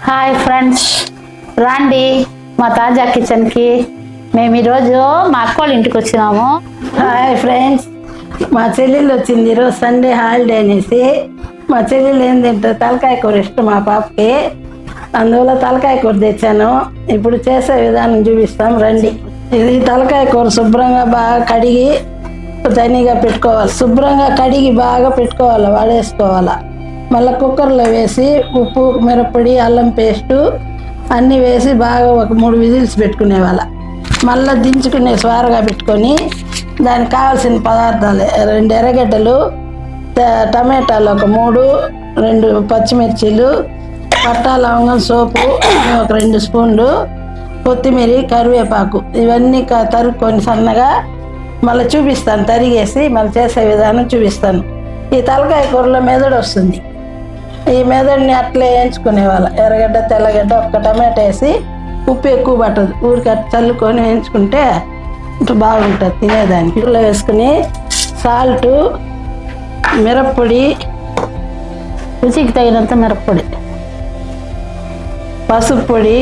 Hi friends, రండి మా తాజా కిచెన్కి. మేము ఈరోజు మా అక్క వాళ్ళ ఇంటికి వచ్చినాము. హాయ్ ఫ్రెండ్స్, మా చెల్లెళ్ళు వచ్చింది ఈరోజు సండే హాలిడే అనేసి. మా చెల్లెళ్ళు ఏం తింటారు, తలకాయ కూర ఇష్టం మా పాపకి, అందువల్ల తలకాయ కూర తెచ్చాను. ఇప్పుడు చేసే విధానం చూపిస్తాం రండి. ఇది తలకాయ కూర శుభ్రంగా బాగా కడిగి తనిగా పెట్టుకోవాలి. శుభ్రంగా కడిగి బాగా పెట్టుకోవాలి, వాడేసుకోవాలి. మళ్ళీ కుక్కర్లో వేసి ఉప్పు, మిరప్పొడి, అల్లం పేస్టు అన్నీ వేసి బాగా ఒక 3 విజిల్స్ పెట్టుకునే వాళ్ళ. మళ్ళీ దించుకునే స్వారగా పెట్టుకొని దానికి కావాల్సిన పదార్థాలు 2 ఎర్రగడ్డలు, టమాటాలు ఒక 3, 2 పచ్చిమిర్చీలు, పట్టా లవంగం సోపు ఒక 2 స్పూన్లు, కొత్తిమీర, కరివేపాకు ఇవన్నీ తరుక్కొని సన్నగా మళ్ళీ చూపిస్తాను. తరిగేసి మళ్ళీ చేసే విధానం చూపిస్తాను. ఈ తలకాయ కూరలో మెదడు వస్తుంది. ఈ మెదడుని అట్లే వేయించుకునేవాళ్ళ. ఎర్రగడ్డ, తెల్లగడ్డ, ఒక్క టమాటా వేసి ఉప్పు ఎక్కువ పట్టదు, ఊరికి చల్లుకొని వేయించుకుంటే బాగుంటుంది తినేదానికి. ఇంట్లో వేసుకుని సాల్టు, మిరప్పొడి, రుచికి తగినంత మిరప్పొడి, పసుపు పొడి,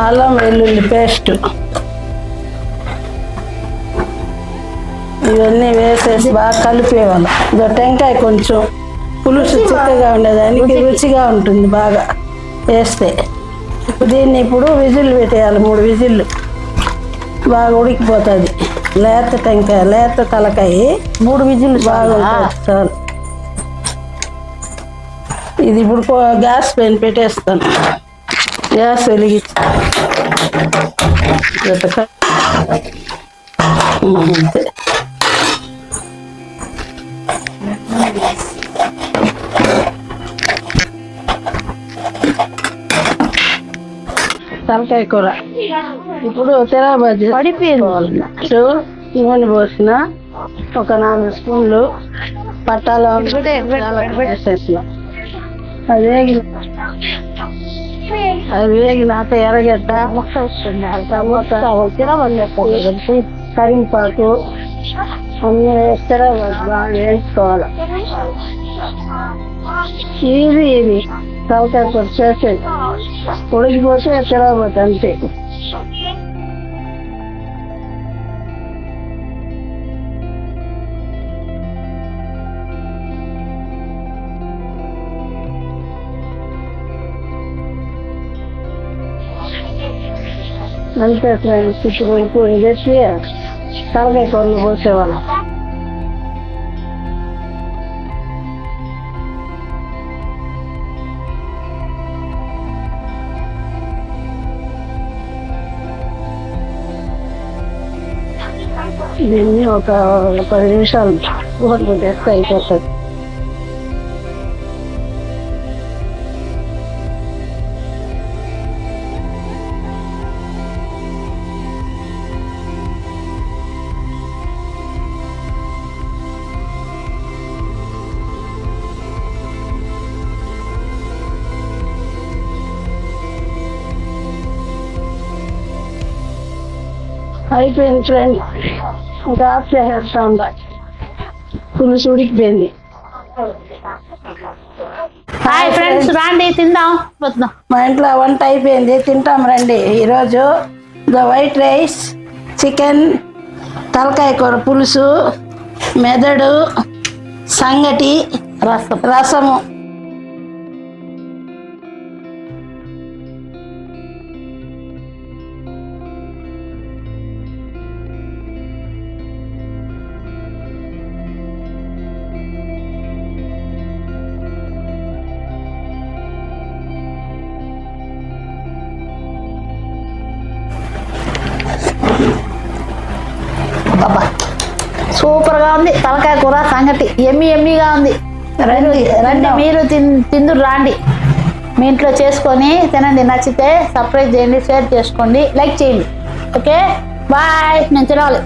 అల్లం వెల్లుల్లి పేస్టు ఇవన్నీ వేసేసి బాగా కలిపేవాళ్ళం. ఇదో టెంకాయ కొంచెం పులుసు చిక్కగా ఉండేదానికి రుచిగా ఉంటుంది బాగా వేస్తే. దీన్ని ఇప్పుడు విజిల్ పెట్టేయాలి, 3 విజిల్లు బాగా ఉడికిపోతుంది. లేత టెంకాయ, లేత తలకాయ 3 విజిల్లు బాగుంటుంది చాలు. ఇది ఇప్పుడు గ్యాస్ పైన పెట్టేస్తాను. గ్యాస్ వెలిగించి అంతే. తలకాయ కూర ఇప్పుడు తెరబాజు నూనె పోసిన ఒక 4 స్పూన్లు పట్టాలో వేసేసిన. అది వేగినాక ఎర్రగడ్డ, కరింపాకు అన్నీ వేస్తే బాగా వేసుకోవాలి. ఇది తలకాయ కూర చేసేది. ఉడికిపోతే తెరవబోతుంది అంతే. అంతే ఫ్రెండ్స్, ఇప్పుడు తెచ్చి తలకాయ కూరలు పోసేవాళ్ళం. దీన్ని ఒక 10 నిమిషాలు ఊరికి తెస్తే అయిపోతుంది. అయిపోయింది ఫ్రెండ్, ఇంకా ఆఫ్ చేసేస్తా ఉందా. పులుసు ఉడికిపోయింది. హాయ్ ఫ్రెండ్స్, రండి తిందాం. మా ఇంట్లో వంట అయిపోయింది, తింటాం రండి. ఈరోజు వైట్ రైస్, చికెన్, తలకాయ కూర పులుసు, మెదడు, సంగటి, రసము. బాబా సూపర్గా ఉంది తలకాయ కూర, సంగటి ఎమ్మిగా ఉంది. రండి మీరు తిందురు రండి. మీ ఇంట్లో చేసుకొని తినండి. నచ్చితే సబ్స్క్రైబ్ చేయండి, షేర్ చేసుకోండి, లైక్ చేయండి. ఓకే బాయ్, నేను తినాలి.